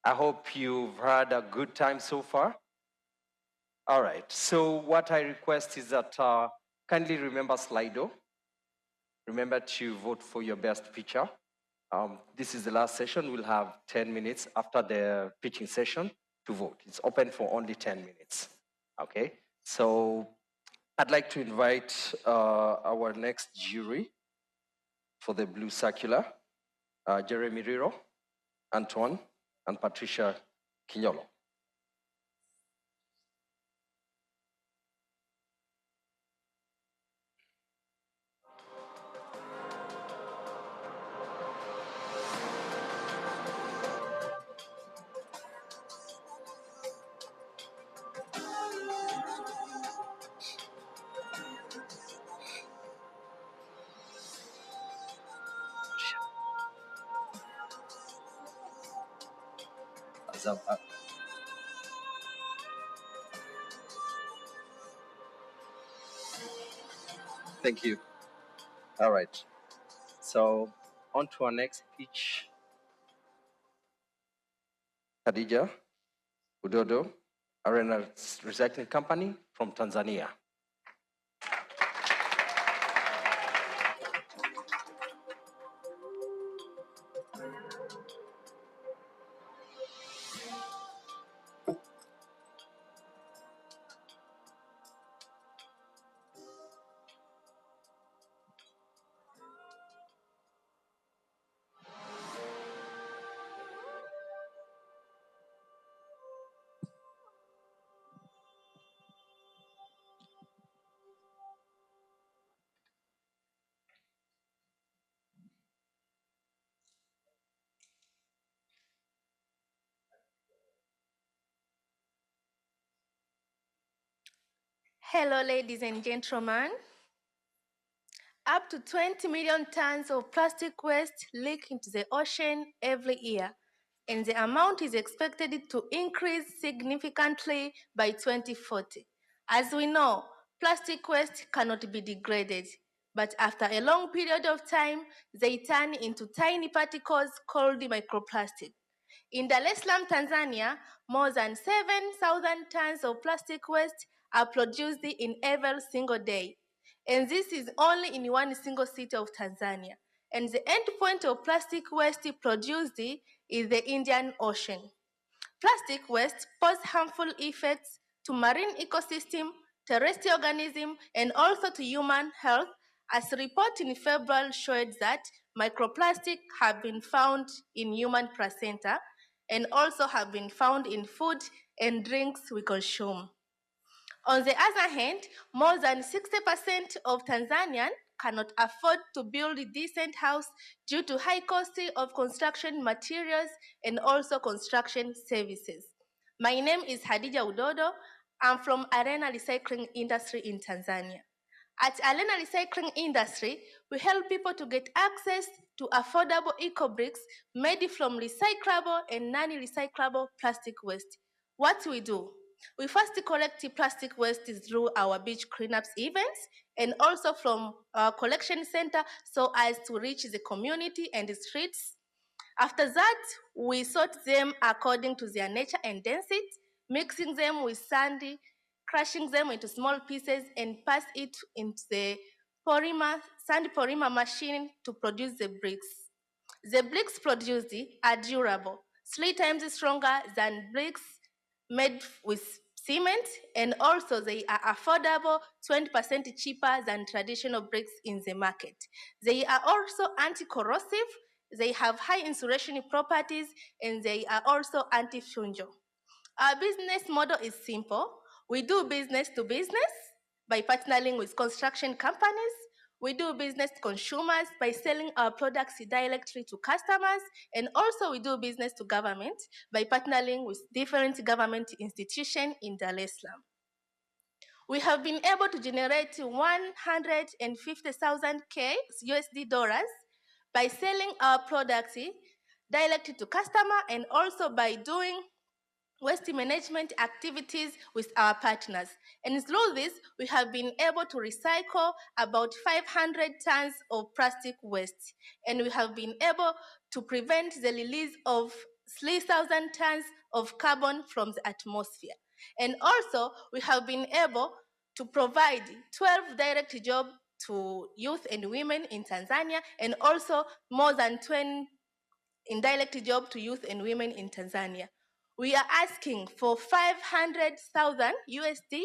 I hope you've had a good time so far. All right, so what I request is that kindly remember Slido. Remember to vote for your best pitcher. This is the last session. We'll have 10 minutes after the pitching session to vote. It's open for only 10 minutes. Okay, so I'd like to invite our next jury for the Blue Circular, Jeremy Riro, Antoine, and Patricia Quignolo. Thank you. All right. So on to our next pitch. Khadija Udodo, Arena Recycling Company from Tanzania. Hello, ladies and gentlemen. Up to 20 million tons of plastic waste leak into the ocean every year, and the amount is expected to increase significantly by 2040. As we know, plastic waste cannot be degraded, but after a long period of time, they turn into tiny particles called microplastic. In Dar es Salaam, Tanzania, more than 7,000 tons of plastic waste are produced in every single day. And this is only in one single city of Tanzania. And the end point of plastic waste produced is the Indian Ocean. Plastic waste poses harmful effects to marine ecosystem, terrestrial organism, and also to human health, as a report in February showed that microplastic have been found in human placenta and also have been found in food and drinks we consume. On the other hand, more than 60% of Tanzanians cannot afford to build a decent house due to high cost of construction materials and also construction services. My name is Hadija Udodo. I'm from Arena Recycling Industry in Tanzania. At Arena Recycling Industry, we help people to get access to affordable eco-bricks made from recyclable and non-recyclable plastic waste. What we do? We first collect plastic waste through our beach cleanups events and also from our collection center so as to reach the community and the streets. After that, we sort them according to their nature and density, mixing them with sandy, crushing them into small pieces, and pass it into the sand polymer machine to produce the bricks. The bricks produced are durable, 3 times stronger than bricks made with cement, and also they are affordable, 20% cheaper than traditional bricks in the market. They are also anti-corrosive, they have high insulation properties, and they are also anti-fungal. Our business model is simple. We do business to business by partnering with construction companies. We do business to consumers by selling our products directly to customers. And also we do business to government by partnering with different government institutions in Dar es Salaam. We have been able to generate 150,000 USD dollars by selling our products directly to customer and also by doing waste management activities with our partners. And through this, we have been able to recycle about 500 tons of plastic waste. And we have been able to prevent the release of 3,000 tons of carbon from the atmosphere. And also, we have been able to provide 12 direct jobs to youth and women in Tanzania, and also more than 20 indirect jobs to youth and women in Tanzania. We are asking for 500,000 USD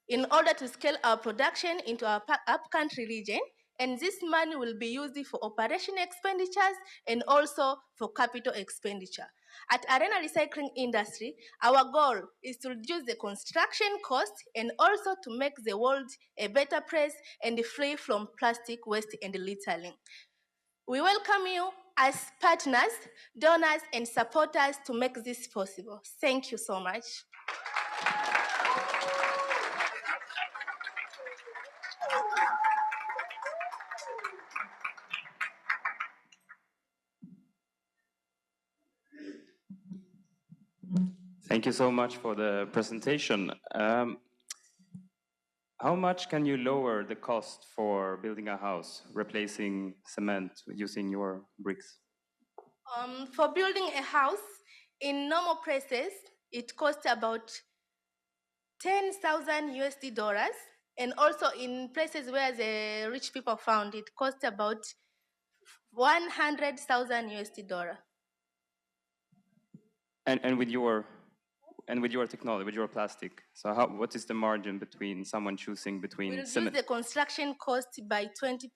in order to scale our production into our upcountry region, and this money will be used for operation expenditures and also for capital expenditure. At Arena Recycling Industry, our goal is to reduce the construction cost and also to make the world a better place and free from plastic waste and littering. We welcome you as partners, donors, and supporters to make this possible. Thank you so much. Thank you so much for the presentation. How much can you lower the cost for building a house, replacing cement using your bricks? For building a house, in normal prices, it costs about 10,000 USD dollars, and also in places where the rich people found, it costs about 100,000 USD dollar. And with your technology, with your plastic, so what is the margin between someone choosing between We reduce cement? the construction cost by 20%.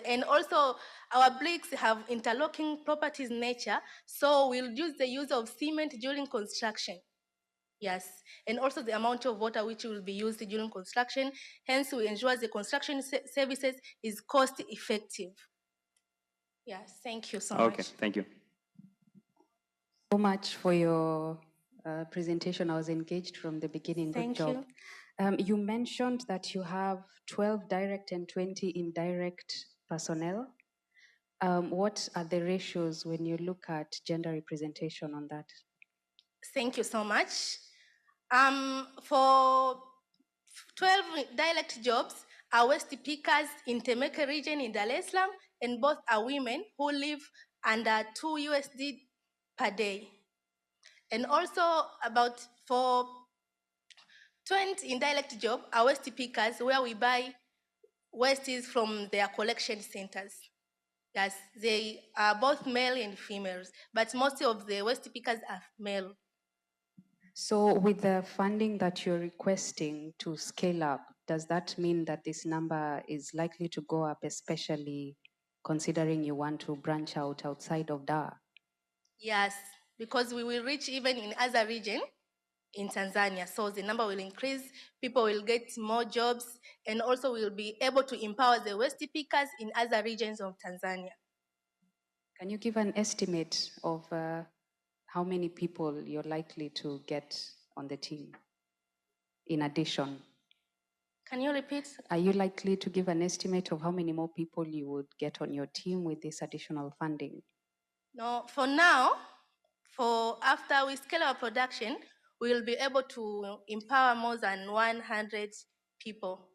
And also, our bricks have interlocking properties in nature, so we'll reduce the use of cement during construction. Yes, and also the amount of water which will be used during construction. Hence, we ensure the construction services is cost effective. Yes, thank you so much. Okay, thank you. So much for your presentation. I was engaged from the beginning. Thank Good job. You mentioned that you have 12 direct and 20 indirect personnel. What are the ratios when you look at gender representation on that? Thank you so much. For 12 direct jobs are West Pickers in Temeke region in Dar es Salaam, and both are women who live under 2 USD per day. And also about for 20 indirect job are West Pickers, where we buy wastes from their collection centers. Yes, they are both male and females, but most of the waste pickers are male. So with the funding that you're requesting to scale up, does that mean that this number is likely to go up, especially considering you want to branch out outside of Dar? Yes, because we will reach even in other regions in Tanzania. So the number will increase, people will get more jobs, and also we'll be able to empower the waste pickers in other regions of Tanzania. Can you give an estimate of how many people you're likely to get on the team in addition? Can you repeat? Are you likely to give an estimate of how many more people you would get on your team with this additional funding? No, for now, for after we scale our production, we will be able to empower more than 100 people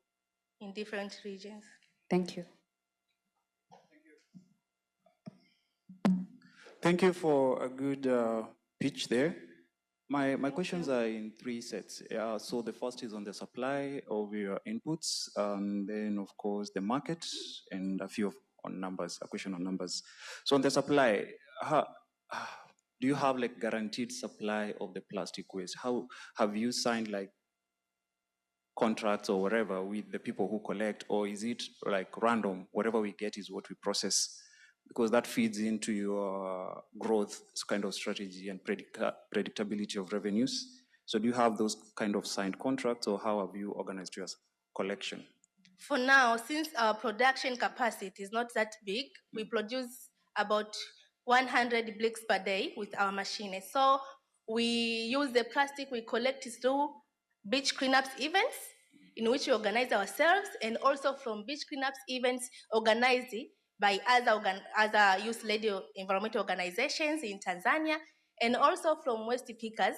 in different regions. Thank you. Thank you for a good pitch there. My questions are in three sets. So the first is on the supply of your inputs, and then of course the market, and a few on numbers, a question on numbers. So on the supply, do you have like guaranteed supply of the plastic waste? How have you signed like contracts or whatever with the people who collect, or is it like random? Whatever we get is what we process? Because that feeds into your growth kind of strategy and predictability of revenues. So do you have those kind of signed contracts, or how have you organized your collection? For now, since our production capacity is not that big, we produce about 100 bricks per day with our machine. So we use the plastic we collect through beach cleanups events in which we organize ourselves, and also from beach cleanups events organized by other youth-led environmental organizations in Tanzania, and also from waste pickers.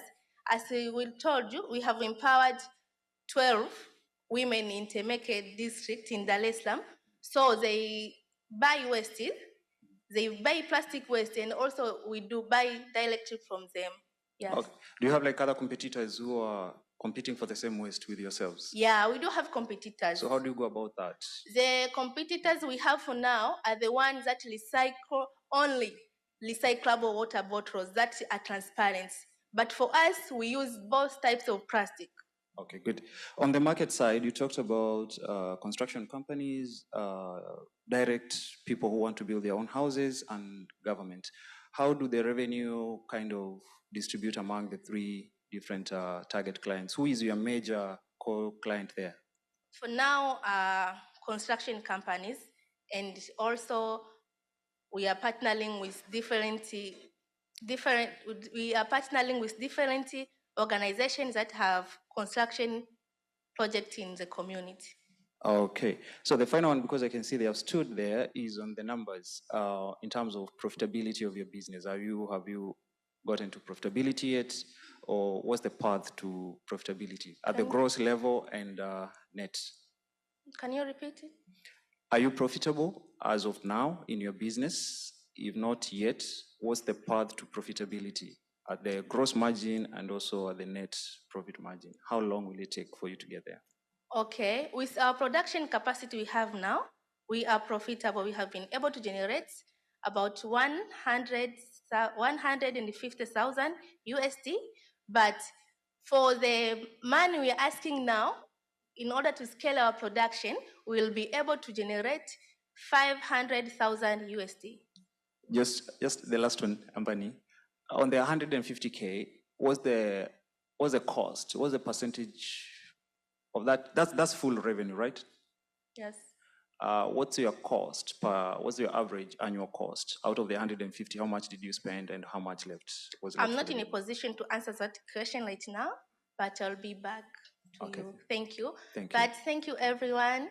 As we told you, we have empowered 12 women in Temeke district in Dar es Salaam. So they buy waste They buy plastic waste, and also we do buy directly from them. Yes. Okay. Do you have like other competitors who are competing for the same waste with yourselves? Yeah, we do have competitors. So how do you go about that? The competitors we have for now are the ones that recycle only recyclable water bottles that are transparent. But for us, we use both types of plastic. Okay, good. On the market side, you talked about construction companies, direct people who want to build their own houses, and government. How do the revenue kind of distribute among the three different target clients? Who is your major core client there? For now, construction companies, and also we are partnering with different organizations that have construction projects in the community. Okay, so the final one, because I can see they have stood there, is on the numbers in terms of profitability of your business. Have you gotten to profitability yet, or what's the path to profitability at the gross level and net? Can you repeat it? Are you profitable as of now in your business? If not yet, what's the path to profitability at the gross margin and also at the net profit margin? How long will it take for you to get there? Okay, with our production capacity we have now, we are profitable. We have been able to generate about 150,000 USD, but for the money we are asking now, in order to scale our production, we will be able to generate 500,000 USD. Just the last one, Ampani. On the 150K, what's the cost? What's the percentage of that? That's full revenue, right? Yes. What's your cost what's your average annual cost out of the 150? How much did you spend and how much left was left? I'm not in a position to answer that question right now, but I'll be back to you. Thank you. Thank you, everyone.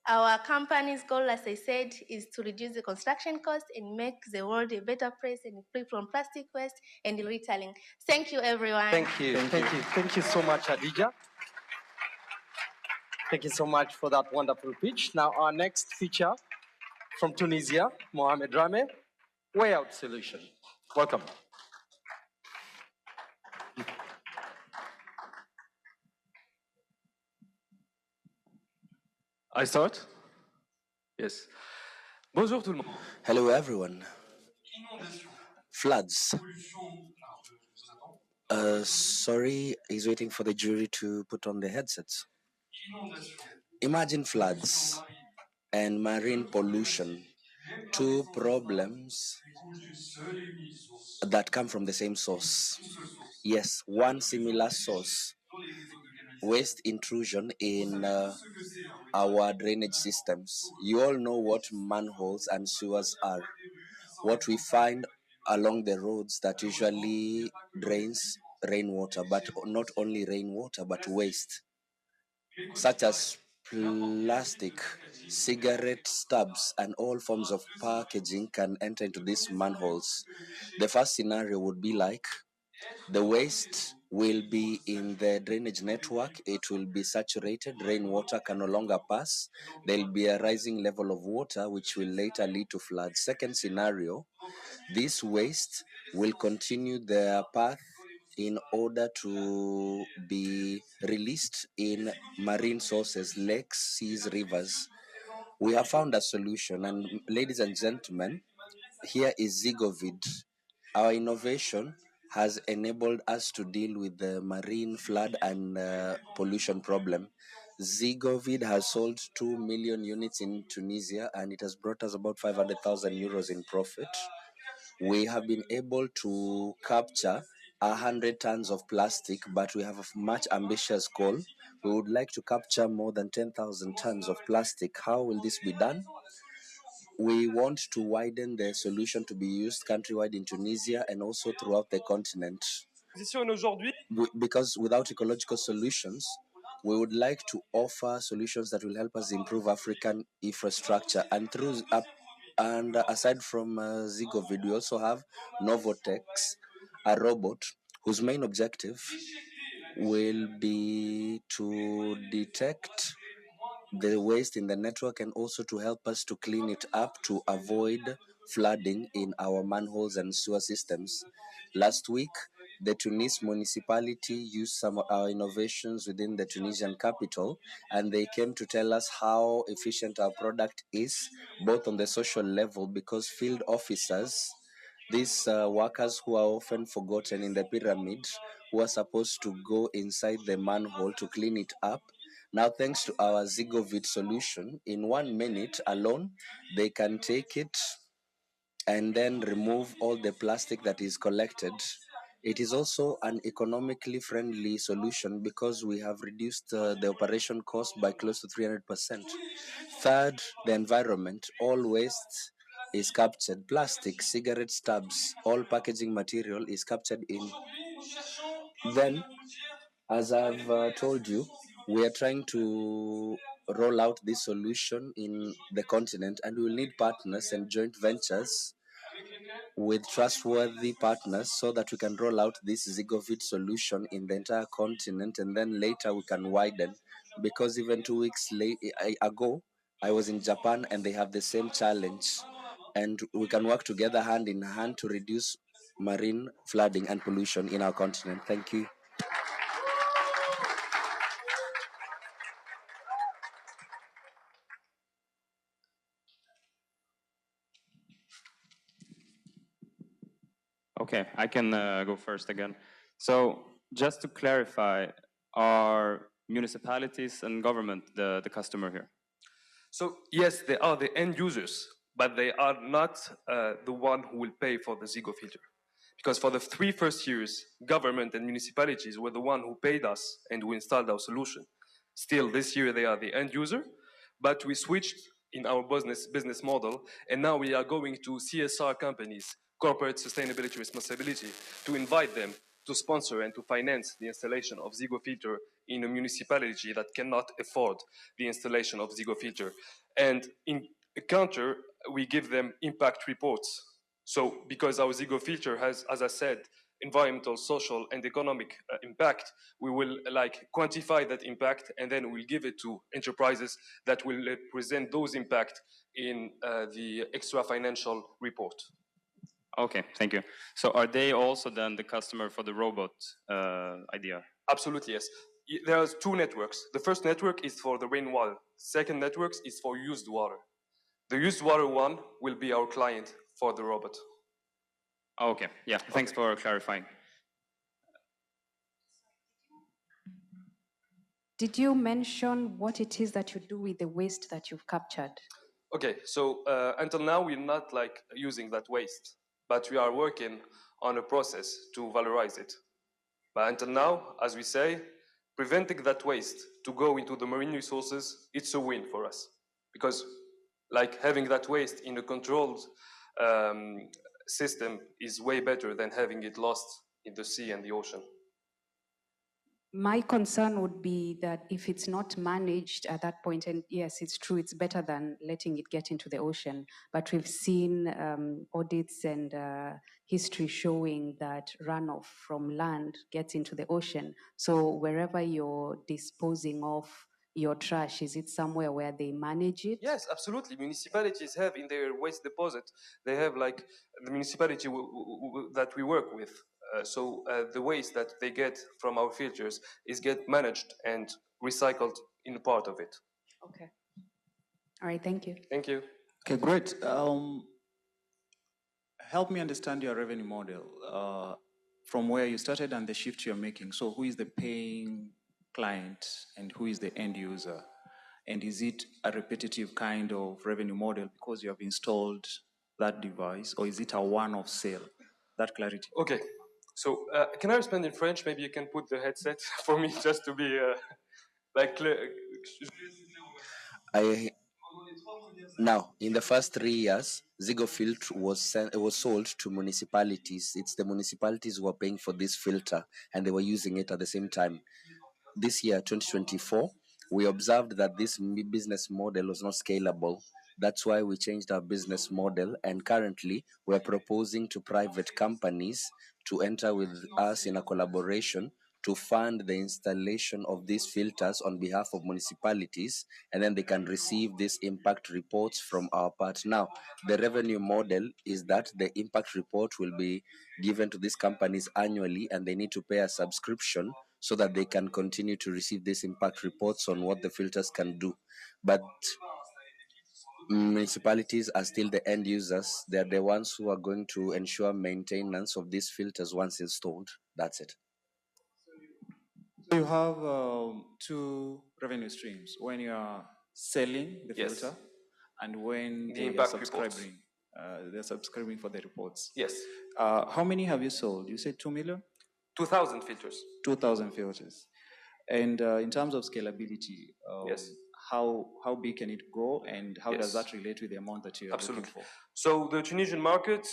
Our company's goal, as I said, is to reduce the construction cost and make the world a better place and free from plastic waste and retailing. Thank you, everyone. Thank you. Thank you so much, Adija. Thank you so much for that wonderful pitch. Now, our next feature from Tunisia, Mohamed Rame, Way Out Solution. Welcome. I start? Yes. Bonjour tout le monde. Hello, everyone. Floods. Sorry, he's waiting for the jury to put on their headsets. Imagine floods and marine pollution, two problems that come from the same source. Yes, one similar source. Waste intrusion in our drainage systems. You all know what manholes and sewers are. What we find along the roads that usually drains rainwater, but not only rainwater, but waste, such as plastic, cigarette stubs, and all forms of packaging can enter into these manholes. The first scenario would be like the waste will be in the drainage network. It will be saturated. Rainwater can no longer pass. There will be a rising level of water, which will later lead to floods. Second scenario, this waste will continue their path in order to be released in marine sources, lakes, seas, rivers. We have found a solution, and ladies and gentlemen, here is Zigovid. Our innovation has enabled us to deal with the marine flood and pollution problem. Zigovid has sold 2 million units in Tunisia, and it has brought us about 500,000 euros in profit. We have been able to capture 100 tons of plastic, but we have a much ambitious goal. We would like to capture more than 10,000 tons of plastic. How will this be done? We want to widen the solution to be used countrywide in Tunisia and also throughout the continent. Because without ecological solutions, we would like to offer solutions that will help us improve African infrastructure. And aside from Zigovid, we also have Novotex, a robot whose main objective will be to detect the waste in the network and also to help us to clean it up to avoid flooding in our manholes and sewer systems. Last week, the Tunis municipality used some of our innovations within the Tunisian capital, and they came to tell us how efficient our product is, both on the social level, because field officers, these workers who are often forgotten in the pyramid, who are supposed to go inside the manhole to clean it up. Now, thanks to our Zigovit solution, in 1 minute alone, they can take it and then remove all the plastic that is collected. It is also an economically friendly solution because we have reduced the operation cost by close to 300%. Third, the environment. All waste is captured. Plastic, cigarette stubs, all packaging material is captured in. Then, as I've told you, we are trying to roll out this solution in the continent, and we will need partners and joint ventures with trustworthy partners so that we can roll out this Zigovit solution in the entire continent, and then later we can widen. Because even 2 weeks ago, I was in Japan and they have the same challenge, and we can work together hand in hand to reduce marine flooding and pollution in our continent. Thank you. Okay, I can go first again. So just to clarify, are municipalities and government the customer here? So yes, they are the end users, but they are not the one who will pay for the Zigo filter. Because for the 3 first years, government and municipalities were the one who paid us and who installed our solution. Still, this year they are the end user, but we switched in our business model, and now we are going to CSR companies, corporate sustainability responsibility, to invite them to sponsor and to finance the installation of Zigo filter in a municipality that cannot afford the installation of Zigo filter. And in counter, we give them impact reports. So because our Zigo filter has, as I said, environmental, social, and economic impact, we will quantify that impact, and then we'll give it to enterprises that will present those impact in the extra financial report. Okay, thank you. So are they also then the customer for the robot idea? Absolutely, yes. There are 2 networks. The first network is for the rainwater. Second network is for used water. The used water one will be our client for the robot. Okay, yeah, thanks for clarifying. Did you mention what it is that you do with the waste that you've captured? Okay, so until now we're not using that waste, but we are working on a process to valorize it. But until now, as we say, preventing that waste to go into the marine resources, it's a win for us. Because having that waste in a controlled system is way better than having it lost in the sea and the ocean. My concern would be that if it's not managed at that point, and yes, it's true, it's better than letting it get into the ocean, but we've seen audits and history showing that runoff from land gets into the ocean. So wherever you're disposing of your trash, is it somewhere where they manage it? Yes, absolutely. Municipalities have in their waste deposit, they have the municipality that we work with. So the waste that they get from our filters is get managed and recycled in part of it. Okay. All right, thank you. Thank you. Okay, great. Help me understand your revenue model from where you started and the shift you're making. So who is the paying client and who is the end user? And is it a repetitive kind of revenue model because you have installed that device, or is it a one-off sale? That clarity. Okay. So can I respond in French? Maybe you can put the headset for me just to be clear. Now, in the first 3 years, Zigofilt was sold to municipalities. It's the municipalities who were paying for this filter, and they were using it at the same time. This year, 2024, we observed that this business model was not scalable. That's why we changed our business model, and currently we're proposing to private companies to enter with us in a collaboration to fund the installation of these filters on behalf of municipalities, and then they can receive these impact reports from our part. Now, the revenue model is that the impact report will be given to these companies annually, and they need to pay a subscription so that they can continue to receive these impact reports on what the filters can do. But municipalities are still the end users. They're the ones who are going to ensure maintenance of these filters once installed. That's it. So you have two revenue streams when you are selling the Yes. filter and when The they are impact reports. subscribing. They're subscribing for the reports. Yes. How many have you sold? You said 2 million? 2,000 filters. 2,000 filters. And in terms of scalability, Yes. how big can it go, and how does Yes. that relate with the amount that you're looking Absolutely. for? So the Tunisian market,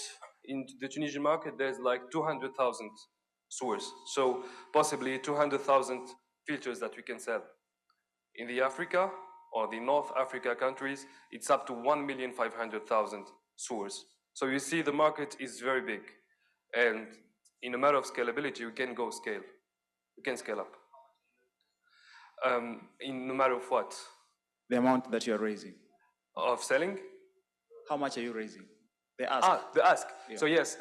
in the Tunisian market, there's like 200,000 sewers. So possibly 200,000 filters that we can sell. In the Africa or the North Africa countries, it's up to 1,500,000 sewers. So you see the market is very big. And in a matter of scalability, we can go scale. We can scale up. In no matter of what? The amount that you're raising. Of selling? How much are you raising? The ask. The ask. Yeah. So yes,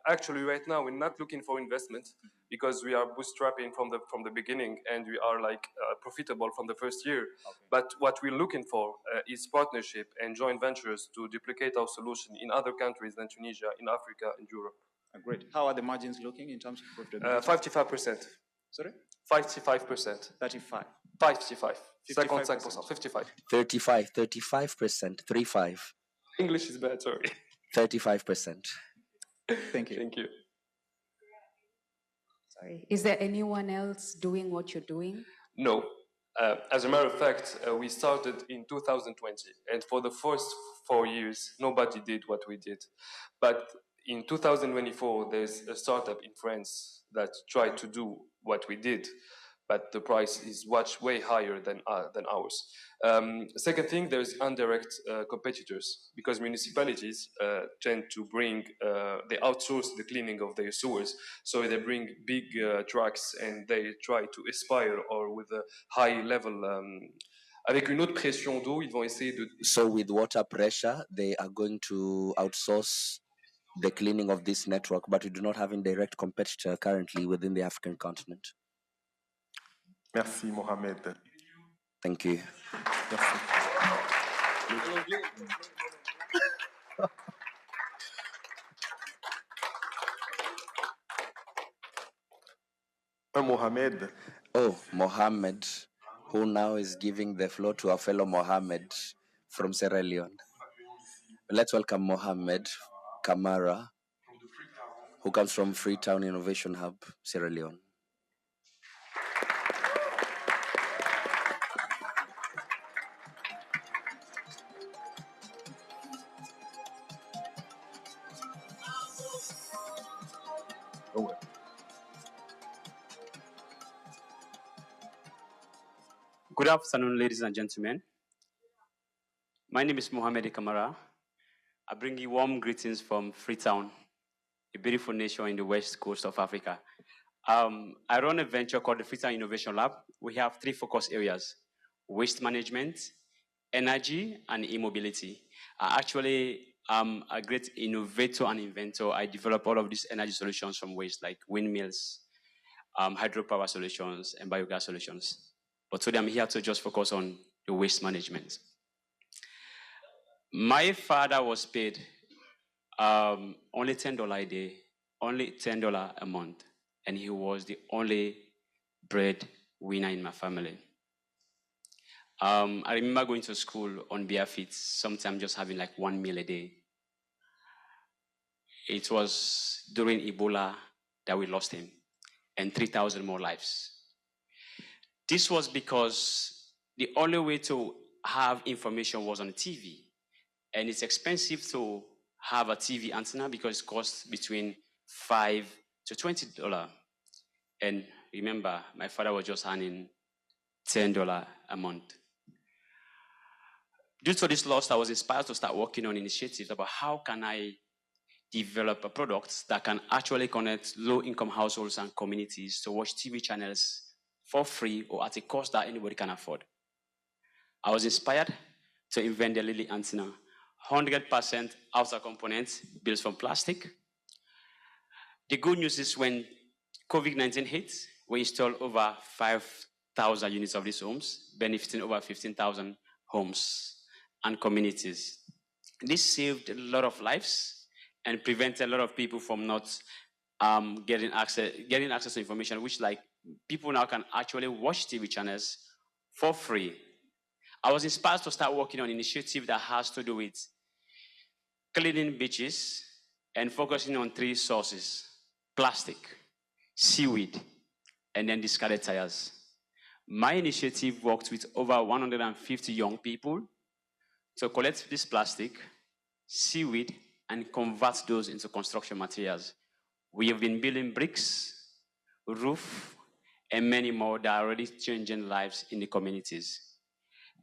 actually right now we're not looking for investment because we are bootstrapping from the beginning, and we are like profitable from the first year. Okay. But what we're looking for is partnership and joint ventures to duplicate our solution in other countries than Tunisia, in Africa and Europe. Great. How are the margins looking in terms of profitability? 55%. Sorry? 55%. 35. 55. 55%. 55. 35%, 35. English is bad, sorry. 35%. Thank you. Thank you. Sorry. Is there anyone else doing what you're doing? No. As a matter of fact, we started in 2020, and for the first 4 years, nobody did what we did. But in 2024, there's a startup in France that tried to do what we did, but the price is way higher than ours. Second thing, there's indirect competitors, because municipalities tend to bring, they outsource the cleaning of their sewers, so they bring big trucks and they try to aspire, or with a high level, avec une haute pression d'eau, ils vont essayer de... So with water pressure, they are going to outsource the cleaning of this network, but we do not have a direct competitor currently within the African continent. Merci, Mohamed. Thank you. Merci. Mohamed. Oh, Mohammed, who now is giving the floor to our fellow Mohammed from Sierra Leone. Let's welcome Mohammed Kamara, who comes from Freetown Innovation Hub, Sierra Leone. Good afternoon, ladies and gentlemen. My name is Mohamed Kamara. I bring you warm greetings from Freetown, a beautiful nation in the west coast of Africa. I run a venture called the Freetown Innovation Lab. We have 3 focus areas: waste management, energy, and e-mobility. I actually am a great innovator and inventor. I develop all of these energy solutions from waste, like windmills, hydropower solutions, and biogas solutions. But today I'm here to just focus on the waste management. My father was paid only $10 a day, only $10 a month, and he was the only breadwinner in my family. I remember going to school on bare feet, sometimes just having like 1 meal a day. It was during Ebola that we lost him, and 3,000 more lives. This was because the only way to have information was on TV. And it's expensive to have a TV antenna because it costs between $5 to $20. And remember, my father was just earning $10 a month. Due to this loss, I was inspired to start working on initiatives about how can I develop products that can actually connect low-income households and communities to watch TV channels for free or at a cost that anybody can afford. I was inspired to invent the Lily antenna. 100% outer components built from plastic. The good news is when COVID-19 hit, we installed over 5,000 units of these homes, benefiting over 15,000 homes and communities. This saved a lot of lives and prevented a lot of people from not getting access to information, which like people now can actually watch TV channels for free. I was inspired to start working on an initiative that has to do with cleaning beaches and focusing on 3 sources: plastic, seaweed, and then discarded tires. My initiative worked with over 150 young people to collect this plastic, seaweed, and convert those into construction materials. We have been building bricks, roof, and many more that are already changing lives in the communities.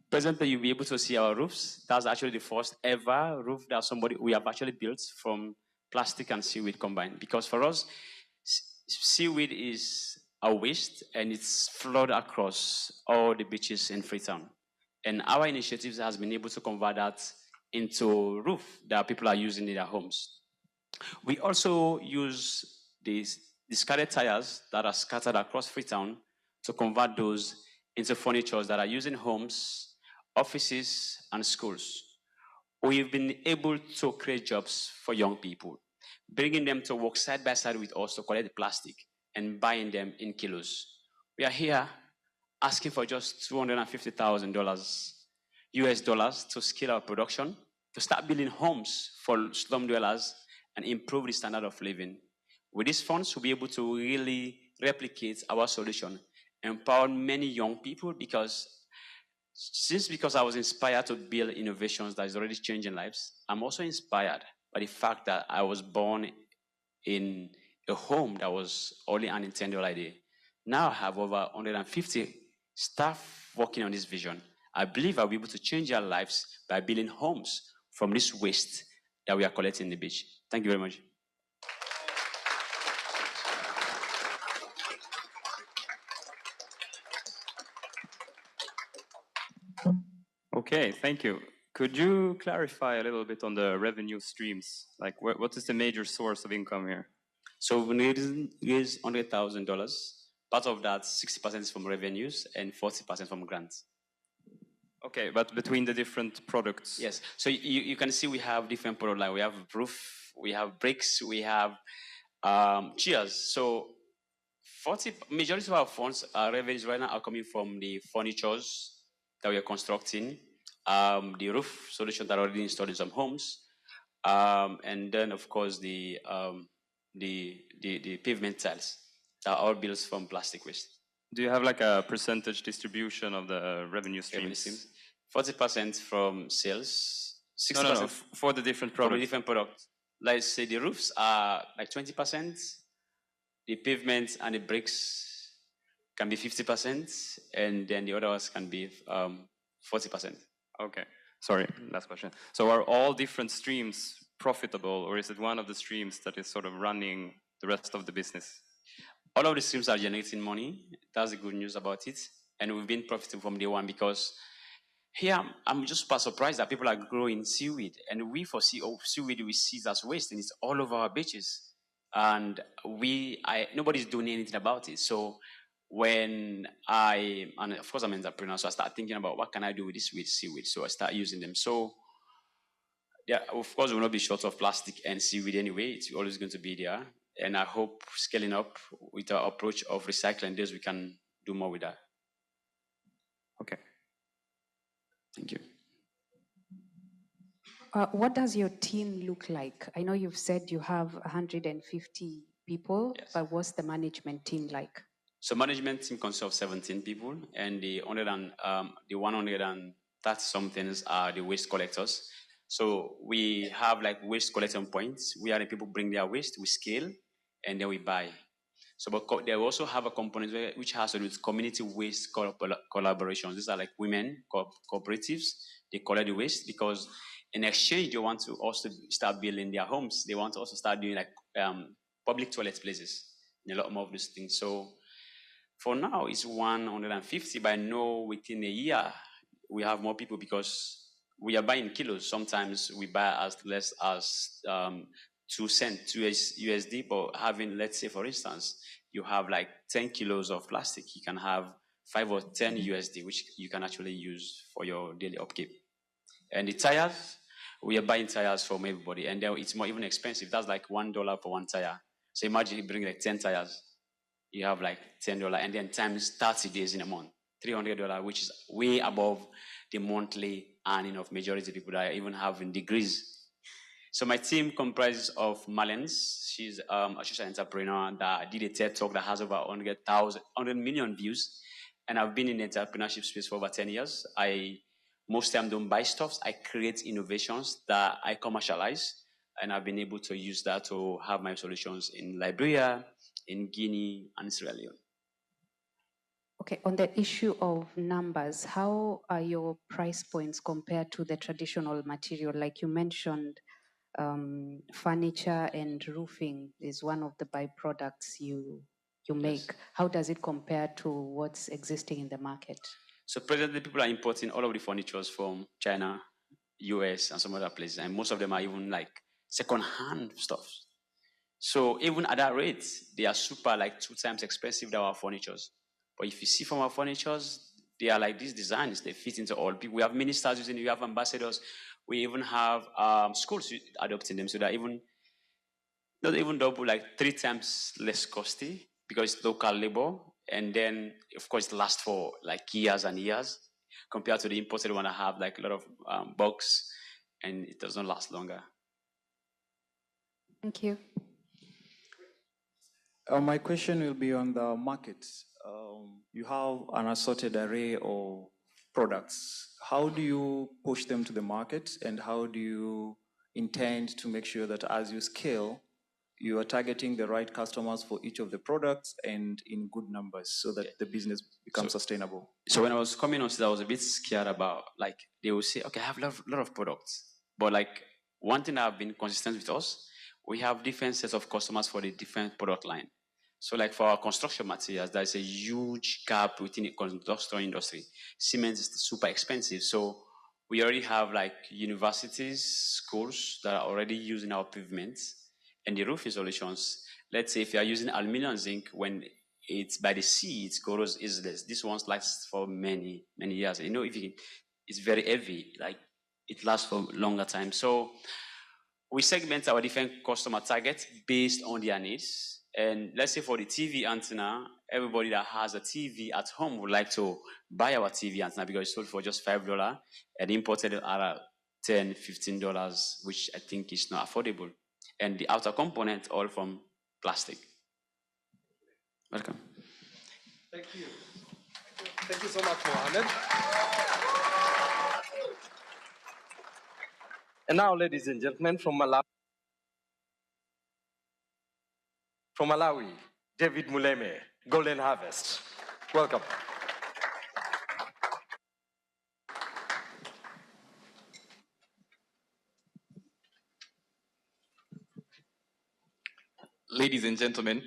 Presently, you'll be able to see our roofs. That's actually the first ever roof that we have actually built from plastic and seaweed combined. Because for us, seaweed is a waste and it's flowed across all the beaches in Freetown. And our initiatives has been able to convert that into roof that people are using in their homes. We also use these discarded tires that are scattered across Freetown to convert those into furniture that are used in homes, offices, and schools. We've been able to create jobs for young people, bringing them to work side by side with us to collect the plastic and buying them in kilos. We are here asking for just $250,000 US dollars to scale our production, to start building homes for slum dwellers and improve the standard of living. With these funds, we'll be able to really replicate our solution, empower many young people because I was inspired to build innovations that is already changing lives. I'm also inspired by the fact that I was born in a home that was only an unintended idea. Now I have over 150 staff working on this vision. I believe I'll be able to change their lives by building homes from this waste that we are collecting in the beach. Thank you very much. Okay, thank you. Could you clarify a little bit on the revenue streams? Like, what is the major source of income here? So we raise $100,000. Part of that, 60% is from revenues and 40% from grants. Okay, but between the different products? Yes. So you can see we have different product line. We have roof, we have bricks, we have chairs. So majority of our funds, revenues right now are coming from the furnitures that we are constructing, the roof solution that are already installed in some homes, and then of course the pavement tiles that are all built from plastic waste. Do you have like a percentage distribution of the revenue streams? 40% from sales, 60% no, for the different products. For the different products. Let's say the roofs are like 20%, the pavements and the bricks can be 50%, and then the others can be 40%. Okay, sorry, last question. So are all different streams profitable, or is it one of the streams that is sort of running the rest of the business? All of the streams are generating money. That's the good news about it. And we've been profiting from day one because here I'm just super surprised that people are growing seaweed. And we foresee seaweed we see as waste, and it's all over our beaches. And nobody's doing anything about it. So and of course I'm an entrepreneur, so I start thinking about what can I do with this seaweed. So I start using them. So yeah, of course we'll not be short of plastic and seaweed anyway. It's always going to be there. And I hope scaling up with our approach of recycling this, we can do more with that. Okay. Thank you. What does your team look like? I know you've said you have 150 people, yes. But what's the management team like? So management team consists of 17 people, and the 130 somethings are the waste collectors. So we have like waste collection points. We are the people bring their waste, we scale, and then we buy. So, but they also have a component which has to do with community waste collaborations. These are like women cooperatives. They collect the waste because in exchange, they want to also start building their homes. They want to also start doing like public toilet places and a lot more of these things. So for now, it's 150, but I know within a year, we have more people because we are buying kilos. Sometimes we buy as less as 2 cents, 2 USD, but having, let's say, for instance, you have like 10 kilos of plastic, you can have 5 or 10 USD, which you can actually use for your daily upkeep. And the tires, we are buying tires from everybody, and then it's more even expensive. That's like $1 for one tire. So imagine you bring like 10 tires, you have like $10, and then times 30 days in a month, $300, which is way above the monthly earning of majority of people that even have in degrees. So my team comprises of Malens. She's a social entrepreneur that did a TED Talk that has over 100 million views. And I've been in the entrepreneurship space for over 10 years. I most time don't buy stuff. I create innovations that I commercialize. And I've been able to use that to have my solutions in Liberia, in Guinea, and Sierra Leone. Okay, on the issue of numbers, how are your price points compared to the traditional material? Like you mentioned, furniture and roofing is one of the byproducts you make. Yes. How does it compare to what's existing in the market? So presently, people are importing all of the furnitures from China, US, and some other places, and most of them are even like second-hand stuff. So even at that rate, they are super like 2 times expensive than our furnitures. But if you see from our furnitures, they are like these designs, they fit into all people. We have ministers using it, we have ambassadors, we even have schools adopting them, so they're even not even double, like 3 times less costly because it's local labor, and then of course it lasts for like years and years compared to the imported one that have like a lot of bugs and it doesn't last longer. Thank you. My question will be on the markets. You have an assorted array of products. How do you push them to the market, and how do you intend to make sure that as you scale, you are targeting the right customers for each of the products and in good numbers so that the business becomes sustainable? So when I was coming on, I was a bit scared about, like, they will say, okay, I have a lot of products. But like, one thing that have been consistent with us, we have different sets of customers for the different product line. So like for our construction materials, there's a huge gap within the construction industry. Cement is super expensive. So we already have like universities, schools that are already using our pavements and the roofing solutions. Let's say if you are using aluminum zinc, when it's by the sea, it goes easily. This one lasts for many, many years. You know, it's very heavy, like it lasts for longer time. So we segment our different customer targets based on their needs. And let's say for the TV antenna, everybody that has a TV at home would like to buy our TV antenna because it's sold for just $5 and imported at $10, $15, which I think is not affordable. And the outer component all from plastic. Welcome. Thank you. Thank you so much, Mohammed. And now, ladies and gentlemen, from Malawi, David Muleme, Golden Harvest. Welcome. Ladies and gentlemen,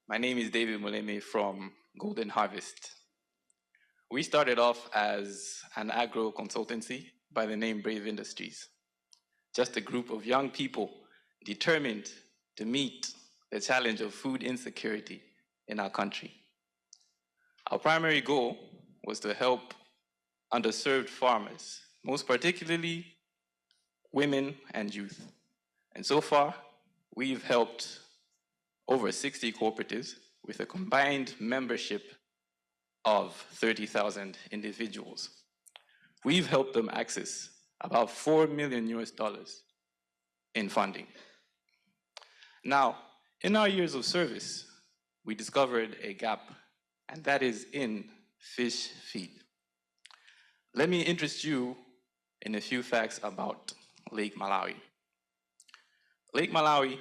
my name is David Muleme from Golden Harvest. We started off as an agro consultancy by the name Brave Industries, just a group of young people determined to meet the challenge of food insecurity in our country. Our primary goal was to help underserved farmers, most particularly women and youth. And so far, we've helped over 60 cooperatives with a combined membership of 30,000 individuals. We've helped them access about $4 million in funding. Now, in our years of service, we discovered a gap, and that is in fish feed. Let me interest you in a few facts about Lake Malawi. Lake Malawi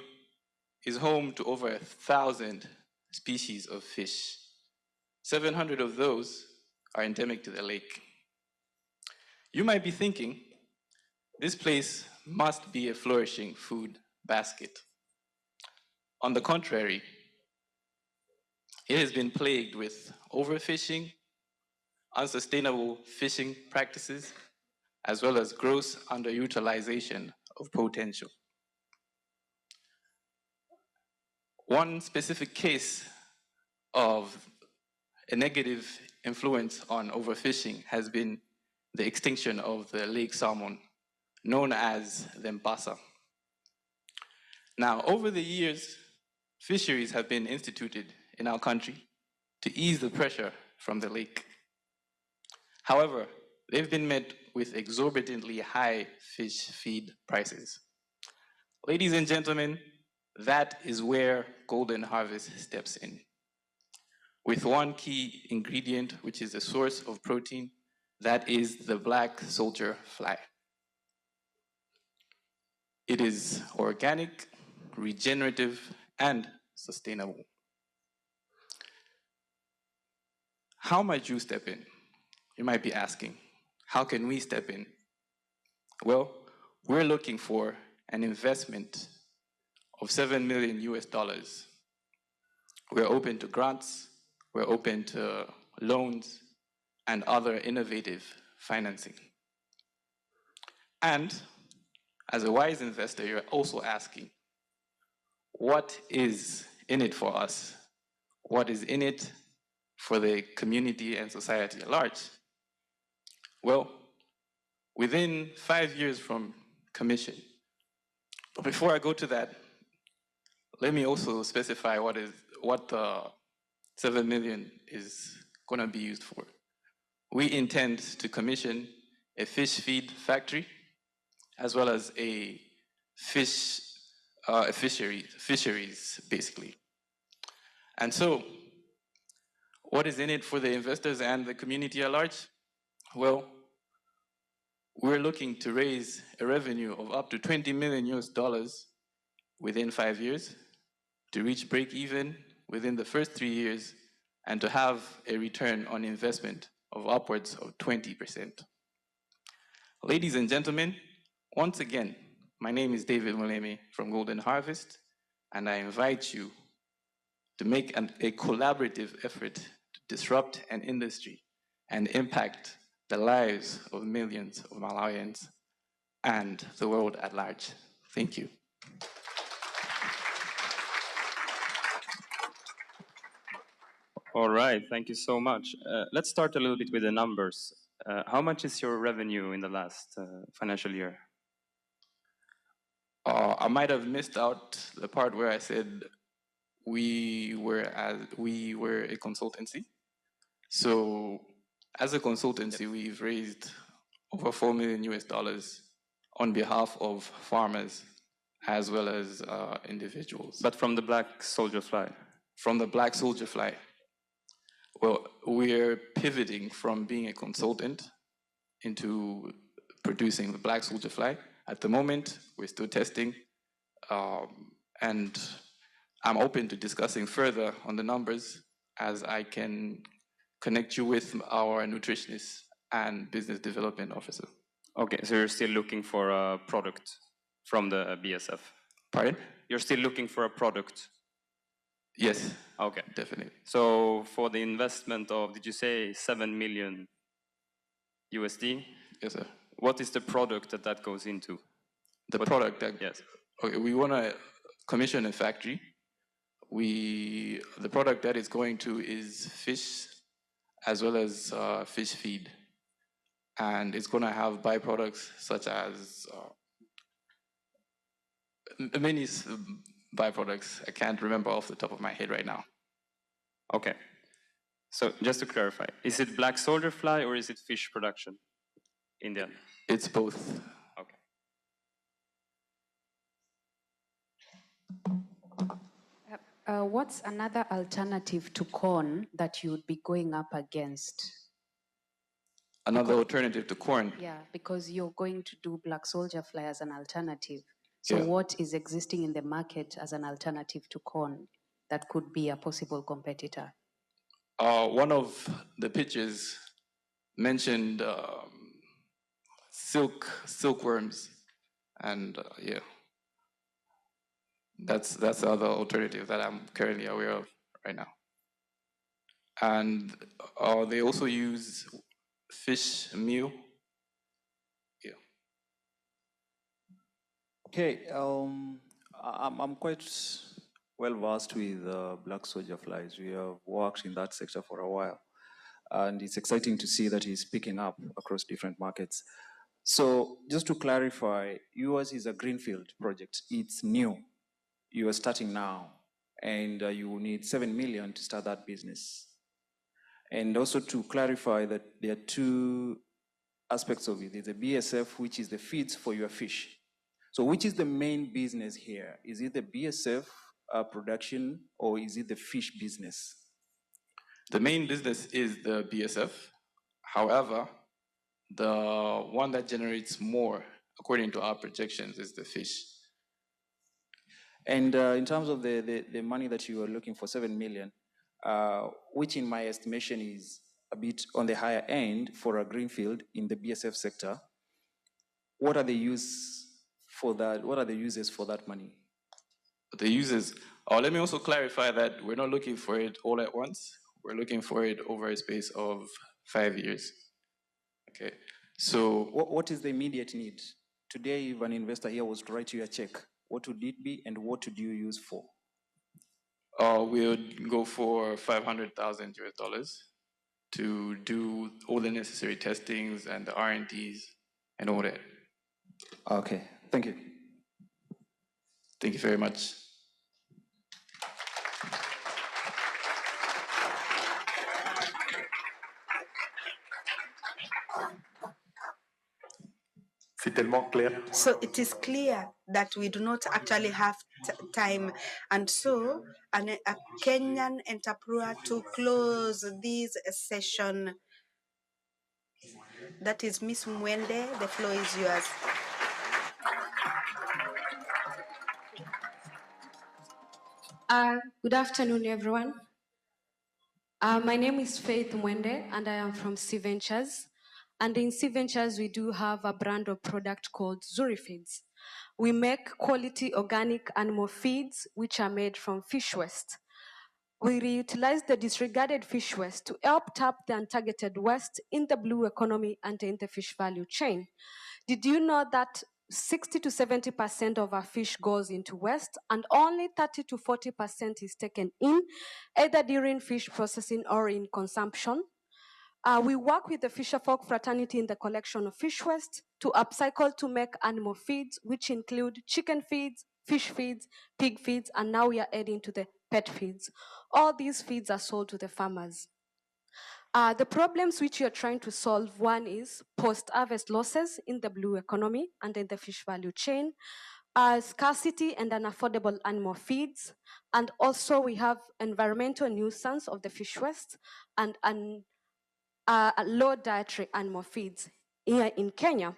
is home to over 1,000 species of fish. 700 of those are endemic to the lake. You might be thinking, this place must be a flourishing food basket. On the contrary, it has been plagued with overfishing, unsustainable fishing practices, as well as gross underutilization of potential. One specific case of a negative influence on overfishing has been the extinction of the lake salmon, known as the mpasa. Now, over the years, fisheries have been instituted in our country to ease the pressure from the lake. However, they've been met with exorbitantly high fish feed prices. Ladies and gentlemen, that is where Golden Harvest steps in. With one key ingredient, which is a source of protein, that is the black soldier fly. It is organic, regenerative, and sustainable. How might you step in? You might be asking, how can we step in? Well, we're looking for an investment of $7 million US. We're open to grants, we're open to loans, and other innovative financing. And as a wise investor, you're also asking, what is in it for us? What is in it for the community and society at large? Well, within 5 years from commission. But before I go to that, let me also specify what the 7 million is going to be used for. We intend to commission a fish feed factory, as well as a fisheries, basically. And so, what is in it for the investors and the community at large? Well, we're looking to raise a revenue of up to $20 million US within 5 years, to reach break even within the first 3 years, and to have a return on investment of upwards of 20%. Ladies and gentlemen, once again, my name is David Muleme from Golden Harvest, and I invite you to make a collaborative effort to disrupt an industry and impact the lives of millions of Malawians and the world at large. Thank you. All right, thank you so much. Let's start a little bit with the numbers. How much is your revenue in the last financial year? I might have missed out the part where I said we were a consultancy. So as a consultancy, we've raised over $4 million US on behalf of farmers as well as individuals. But from the black soldier fly? From the black soldier fly. Well, we're pivoting from being a consultant into producing the black soldier fly. At the moment, we're still testing, and I'm open to discussing further on the numbers as I can connect you with our nutritionist and business development officer. Okay, so you're still looking for a product from the BSF? Pardon? You're still looking for a product? Yes. Okay. Definitely. So for the investment of, did you say 7 million USD? Yes, sir. What is the product that goes into? The product that, yes. Okay, we want to commission a factory. The product that is going to is fish as well as fish feed. And it's going to have byproducts such as many byproducts. I can't remember off the top of my head right now. Okay. So just to clarify, is it black soldier fly or is it fish production in the end? It's both. Okay. What's another alternative to corn that you would be going up against? Another alternative to corn? Yeah, because you're going to do black soldier fly as an alternative. So yeah. What is existing in the market as an alternative to corn? that could be a possible competitor? One of the pitches mentioned silkworms, and yeah, that's the other alternative that I'm currently aware of right now. And they also use fish meal. Yeah. Okay, I'm quite well versed with black soldier flies. We have worked in that sector for a while, and it's exciting to see that it's picking up across different markets. So just to clarify, yours is a greenfield project. It's new. You are starting now, and you will need 7 million to start that business. And also to clarify that there are two aspects of it. There's a BSF, which is the feeds for your fish. So which is the main business here? Is it the BSF production, or is it the fish business? The main business is the BSF. However, the one that generates more, according to our projections, is the fish. And in terms of the money that you are looking for, 7 million, which in my estimation is a bit on the higher end for a greenfield in the BSF sector, what are the use for that? What are the uses for that money? The uses, let me also clarify that we're not looking for it all at once. We're looking for it over a space of 5 years. Okay, so what is the immediate need? Today, if an investor here was to write you a check, what would it be and what would you use for? We would go for 500,000 US dollars to do all the necessary testings and the R&Ds and all that. Okay, thank you. Thank you very much. C'est tellement clair. So it is clear that we do not actually have time, and so a Kenyan entrepreneur to close this session. That is Miss Mwende. The floor is yours. Good afternoon, everyone. My name is Faith Mwende, and I am from C Ventures. And in C Ventures, we do have a brand of product called Zuri Feeds. We make quality organic animal feeds, which are made from fish waste. We reutilize the disregarded fish waste to help tap the untargeted waste in the blue economy and in the fish value chain. Did you know that 60 to 70% of our fish goes into waste, and only 30 to 40% is taken in, either during fish processing or in consumption? We work with the fisherfolk fraternity in the collection of fish waste to upcycle to make animal feeds, which include chicken feeds, fish feeds, pig feeds, and now we are adding to the pet feeds. All these feeds are sold to the farmers. The problems which you are trying to solve, one is post-harvest losses in the blue economy and in the fish value chain, scarcity and unaffordable animal feeds, and also we have environmental nuisance of the fish waste and low dietary animal feeds here in Kenya.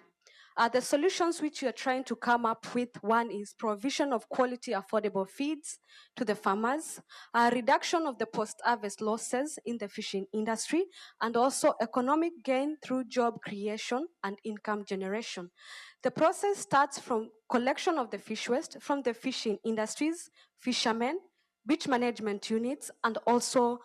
The solutions which we are trying to come up with, one is provision of quality affordable feeds to the farmers, a reduction of the post-harvest losses in the fishing industry, and also economic gain through job creation and income generation. The process starts from collection of the fish waste from the fishing industries, fishermen, beach management units, and also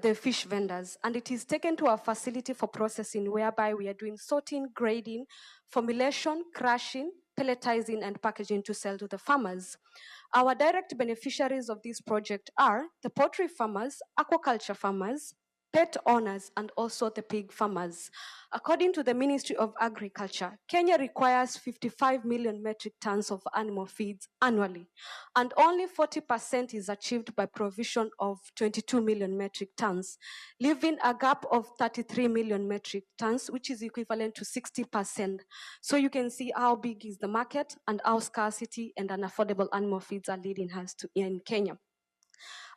the fish vendors, and it is taken to our facility for processing, whereby we are doing sorting, grading, formulation, crushing, pelletizing, and packaging to sell to the farmers. Our direct beneficiaries of this project are the poultry farmers, aquaculture farmers, pet owners, and also the pig farmers. According to the Ministry of Agriculture, Kenya requires 55 million metric tons of animal feeds annually, and only 40% is achieved by provision of 22 million metric tons, leaving a gap of 33 million metric tons, which is equivalent to 60%. So you can see how big is the market and how scarcity and unaffordable animal feeds are leading us to in Kenya.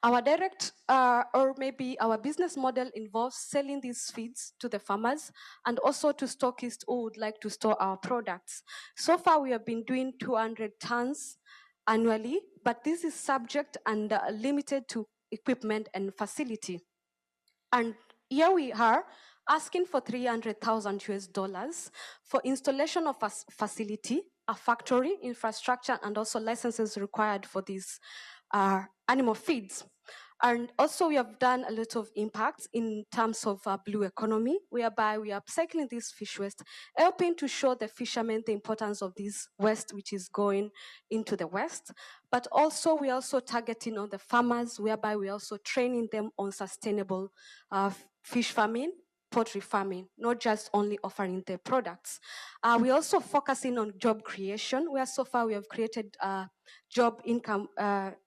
Our direct or maybe our business model involves selling these feeds to the farmers and also to stockists who would like to store our products. So far, we have been doing 200 tons annually, but this is subject and limited to equipment and facility. And here we are asking for 300,000 US dollars for installation of a facility, a factory, infrastructure, and also licenses required for these animal feeds. And also we have done a lot of impacts in terms of blue economy, whereby we are upcycling this fish waste, helping to show the fishermen the importance of this waste which is going into the west. But also we are also targeting on the farmers, whereby we are also training them on sustainable fish farming, poultry farming, not just only offering the products. We're also focusing on job creation, where so far we have created job income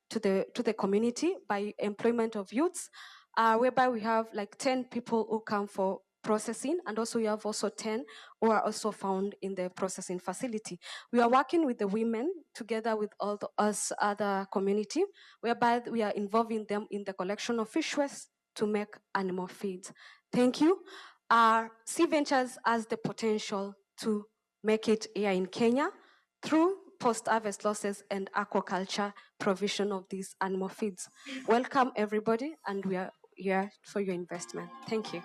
to the community by employment of youths, whereby we have like 10 people who come for processing, and also we have also 10 who are also found in the processing facility. We are working with the women together with all us other community, whereby we are involving them in the collection of fish waste to make animal feeds. Thank you. Sea Ventures has the potential to make it here in Kenya through post-harvest losses and aquaculture provision of these animal feeds. Welcome everybody, and we are here for your investment. Thank you.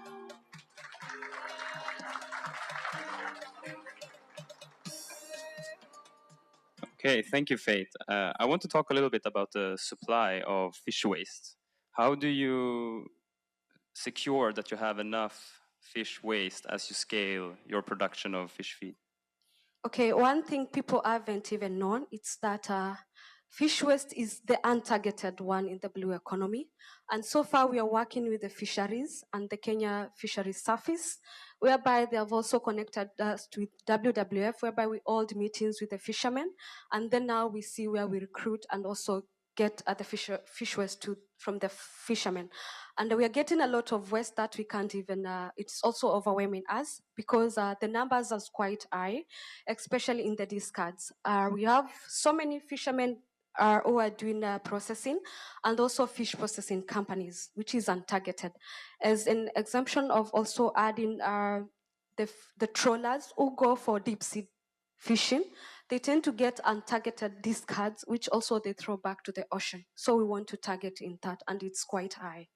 Okay, thank you, Faith. I want to talk a little bit about the supply of fish waste. How do you secure that you have enough fish waste as you scale your production of fish feed? Okay, one thing people haven't even known is that fish waste is the untargeted one in the blue economy. And so far we are working with the fisheries and the Kenya Fisheries Service, whereby they have also connected us with WWF, whereby we hold meetings with the fishermen. And then now we see where we recruit and also get at the fish waste from the fishermen. And we are getting a lot of waste that we can't even, it's also overwhelming us because the numbers are quite high, especially in the discards. We have so many fishermen who are doing processing, and also fish processing companies, which is untargeted. As an exemption of also adding the trawlers who go for deep sea fishing, they tend to get untargeted discards, which also they throw back to the ocean. So we want to target in that, and it's quite high.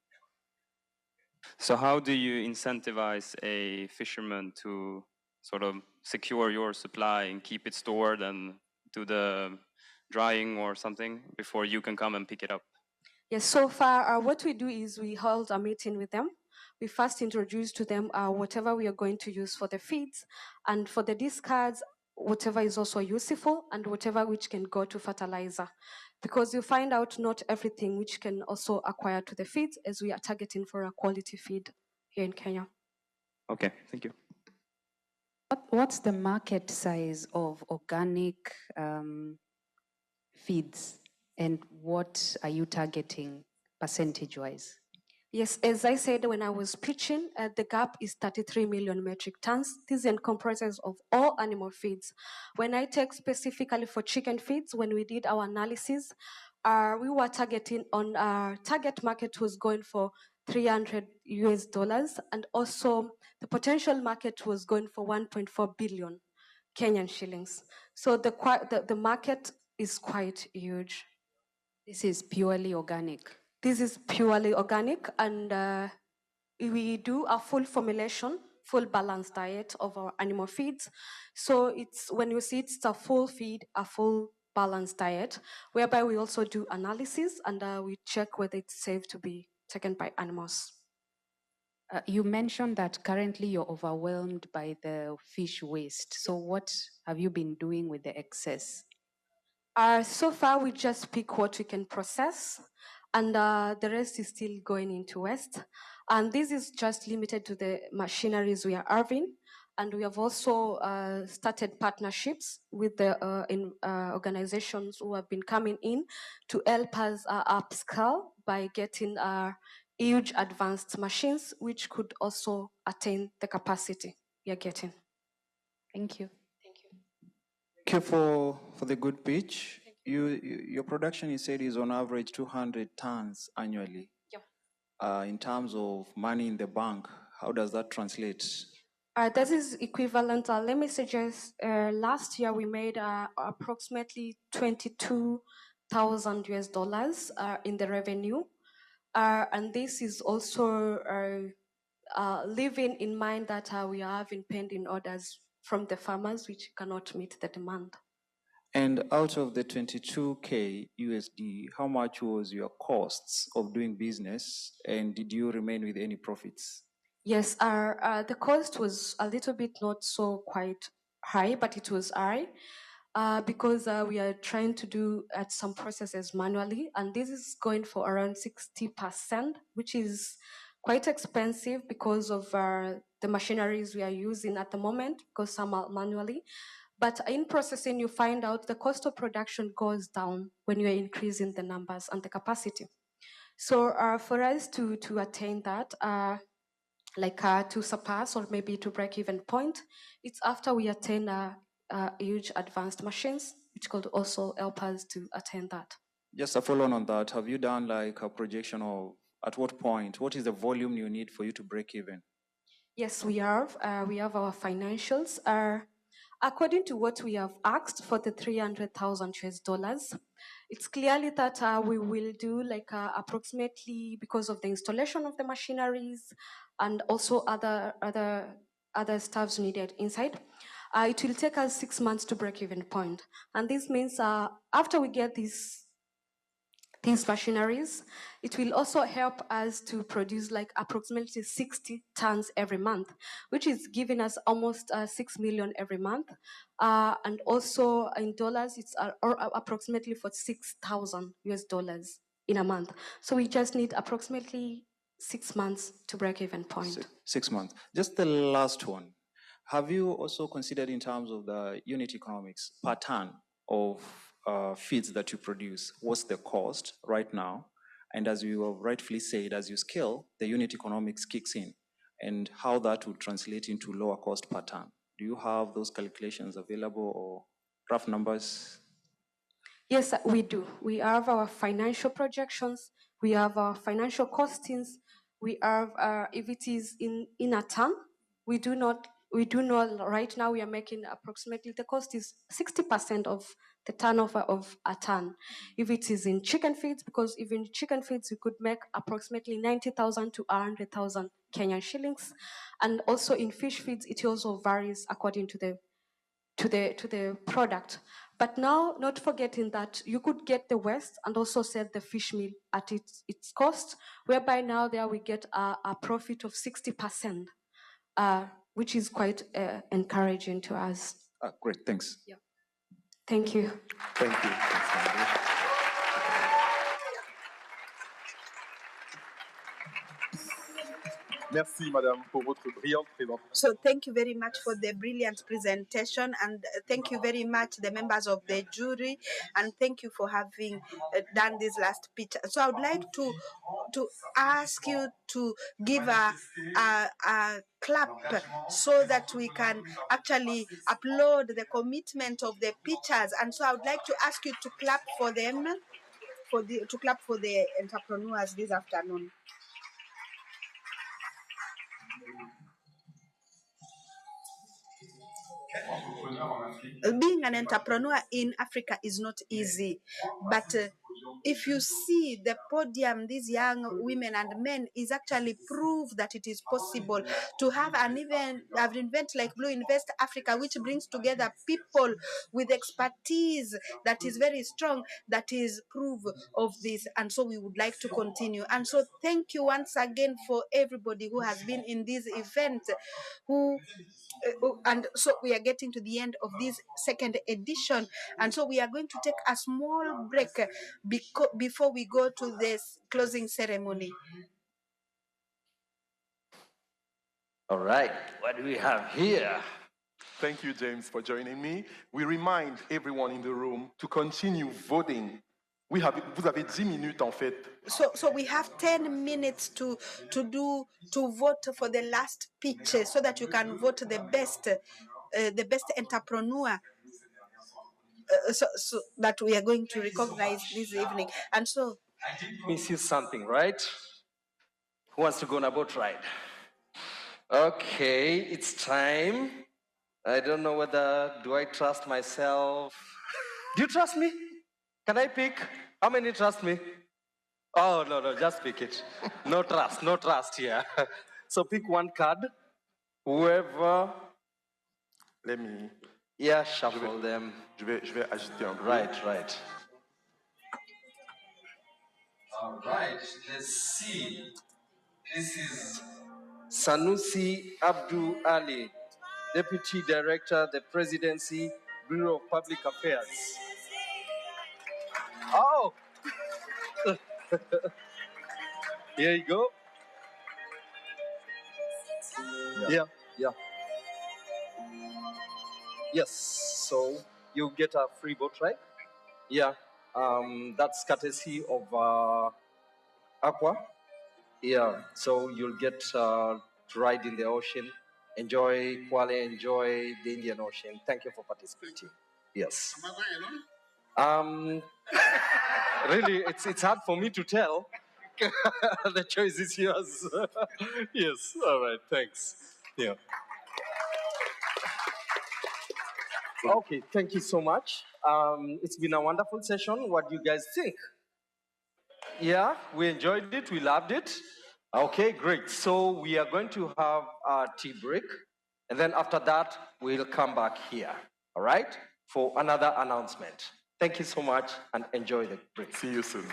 So how do you incentivize a fisherman to sort of secure your supply and keep it stored and do the drying or something before you can come and pick it up? Yes, so far what we do is we hold a meeting with them. We first introduce to them whatever we are going to use for the feeds, and for the discards, whatever is also useful, and whatever which can go to fertilizer. Because you find out not everything which can also acquire to the feeds, as we are targeting for a quality feed here in Kenya. Okay, thank you. What's the market size of organic feeds, and what are you targeting percentage-wise? Yes, as I said when I was pitching, the gap is 33 million metric tons. This comprises of all animal feeds. When I take specifically for chicken feeds, when we did our analysis, we were targeting on our target market was going for 300 US dollars, and also the potential market was going for 1.4 billion Kenyan shillings. So the market is quite huge. This is purely organic. This is purely organic, and we do a full formulation, full balanced diet of our animal feeds. So it's when you see it's a full feed, a full balanced diet, whereby we also do analysis and we check whether it's safe to be taken by animals. You mentioned that currently you're overwhelmed by the fish waste. So what have you been doing with the excess? So far, we just pick what we can process, and the rest is still going into waste. And this is just limited to the machineries we are having. And we have also started partnerships with the organizations who have been coming in to help us upscale by getting huge advanced machines, which could also attain the capacity we are getting. Thank you. Thank you for the good pitch. Your production, you said, is on average 200 tons annually. Yeah. In terms of money in the bank, how does that translate? That is equivalent. Let me suggest. Last year we made approximately 22,000 US dollars in the revenue, and this is also living in mind that we are having pending orders from the farmers which cannot meet the demand. And out of the 22K USD, how much was your costs of doing business, and did you remain with any profits? Yes, the cost was a little bit not so quite high, but it was high because we are trying to do some processes manually, and this is going for around 60%, which is quite expensive because of the machineries we are using at the moment, because some are manually. But in processing, you find out the cost of production goes down when you are increasing the numbers and the capacity. So for us to attain that, to surpass or maybe to break even point, it's after we attain huge advanced machines, which could also help us to attain that. Just a follow on that, have you done like a projection of at what point, what is the volume you need for you to break even? Yes, we have. We have our financials. According to what we have asked for the 300,000 US dollars, it's clearly that we will do approximately, because of the installation of the machineries and also other stuffs needed inside. It will take us 6 months to break even point. And this means after we get these machineries, it will also help us to produce approximately 60 tons every month, which is giving us almost 6 million every month. And also in dollars, it's approximately for 6,000 US dollars in a month. So we just need approximately 6 months to break even point. 6 months. Just the last one. Have you also considered in terms of the unit economics per ton of feeds that you produce? What's the cost right now? And as you have rightfully said, as you scale, the unit economics kicks in, and how that would translate into lower cost per ton. Do you have those calculations available or rough numbers? Yes, we do. We have our financial projections. We have our financial costings. We have, if it is in a ton, we do not right now we are making approximately, the cost is 60% of the turnover of a ton. If it is in chicken feeds, because even chicken feeds we could make approximately 90,000 to 100,000 Kenyan shillings. And also in fish feeds, it also varies according to the product. But now, not forgetting that you could get the waste and also sell the fish meal at its cost, whereby now there we get a profit of 60%, which is quite encouraging to us. Great, thanks. Yeah. Thank you. Thank you. Merci, madame, pour votre brillante présentation. So thank you very much for the brilliant presentation, and thank you very much the members of the jury, and thank you for having done this last pitch. So I would like to ask you to give a clap so that we can actually upload the commitment of the pitchers. And so I would like to ask you to clap for them, to clap for the entrepreneurs this afternoon. Being an entrepreneur in Africa is not easy, but if you see the podium, these young women and men is actually proof that it is possible to have an event like BlueInvest Africa, which brings together people with expertise that is very strong, that is proof of this. And so we would like to continue. And so thank you once again for everybody who has been in this event, and so we are getting to the end of this second edition, and so we are going to take a small break before we go to this closing ceremony. All right, what do we have here? Thank you, James, for joining me. We remind everyone in the room to continue voting. Vous avez 10 minutes en fait. So we have 10 minutes to vote for the last pitch, so that you can vote the best entrepreneur. So that we are going to recognize this evening. And so This is something, right? Who wants to go on a boat ride? Okay, it's time. I don't know whether, do I trust myself? Do you trust me? Can I pick? How many trust me? Oh, no, just pick it. No trust here. So pick one card. Whoever. Let me. Yeah, shuffle them. Je vais agiter un peu. Right. All right, let's see. This is Sanusi Abdul Ali, Deputy Director, the Presidency, Bureau of Public Affairs. Oh! Here you go. Yeah. Yes, so you get a free boat ride. Yeah, that's courtesy of Aqua. Yeah, so you'll get to ride in the ocean, enjoy Kwale, enjoy the Indian Ocean. Thank you for participating. Yes. Am I going alone? Really, it's hard for me to tell. The choice is yours. Yes, all right, thanks. Yeah. Okay, thank you so much. It's been a wonderful session. What do you guys think? Yeah, we enjoyed it. We loved it. Okay, great. So we are going to have a tea break. And then after that, we'll come back here, all right, for another announcement. Thank you so much and enjoy the break. See you soon.